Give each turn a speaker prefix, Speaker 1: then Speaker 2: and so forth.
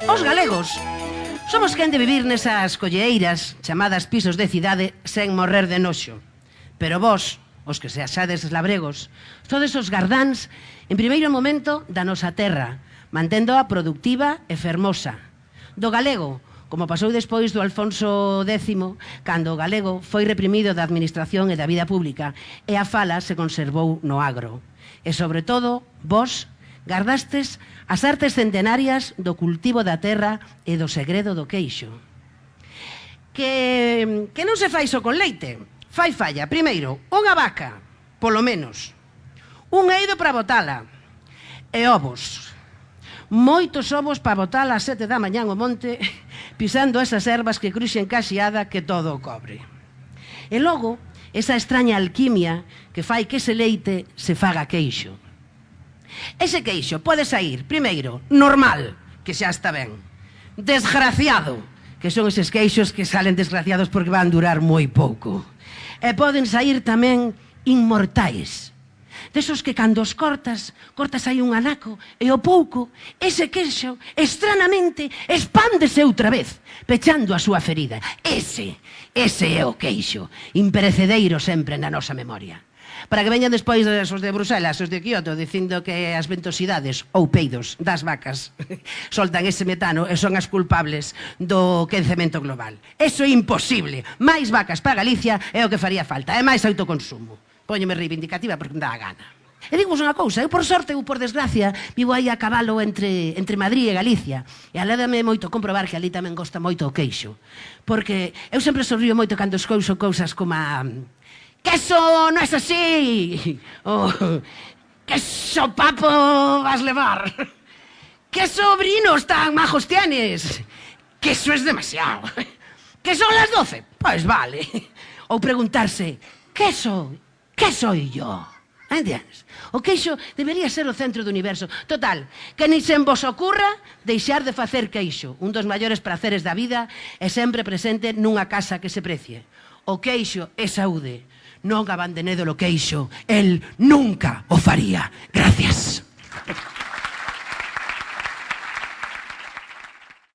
Speaker 1: Os galegos somos quen de vivir nesas colleiras chamadas pisos de cidade sen morrer de noxo. Pero vos, os que se axades labregos, sodes os gardáns en primeiro momento da nosa terra, manténdoa productiva e fermosa. Do galego, como pasou despois do Alfonso X, cando o galego foi reprimido da administración e da vida pública e a fala se conservou no agro. E, sobre todo, vos gardastes as artes centenarias do cultivo da terra e do segredo do queixo. Que non se fai só con leite. Fai falla, primeiro, unha vaca, polo menos, un eido para botala, e ovos. Moitos ovos para botala ás 7 da mañán ao monte, pisando esas ervas que cruxen caxiada que todo o cobre. E logo, esa extraña alquimia que fai que ese leite se faga queixo. Ese queixo pode sair, primeiro, normal, que xa está ben, desgraciado, que son eses queixos que salen desgraciados porque van durar moi pouco. E poden sair tamén inmortais, desos que cando os cortas aí un anaco e ao pouco ese queixo estranamente expándese outra vez, pechando a súa ferida. Ese é o queixo, imperecedeiro sempre na nosa memoria. Para que veñan despois os de Bruselas, os de Kioto, dicindo que as ventosidades ou peidos das vacas soltan ese metano e son as culpables do quencemento global. Eso é imposible. Máis vacas para Galicia é o que faría falta, é máis autoconsumo. Póñome reivindicativa porque me dá a gana. E digo unha cousa, eu por sorte ou por desgracia vivo aí a cabalo entre Madrid e Galicia e alédame moito comprobar que ali tamén gosta moito o queixo, porque eu sempre sorrío moito cando escoiso cousas como a que eso non é así, que eso papo vas levar, que sobrinos tan majos tienes, que eso es demasiado, que son las 12, pues vale, ou preguntarse, que soy yo? Entiendes? O queixo debería ser o centro do universo. Total, que ni se vos ocurra deixar de facer queixo. Un dos maiores praceres da vida é sempre presente nunha casa que se precie. O queixo é saúde. Non abandonedo o queixo. El nunca o faría. Gracias.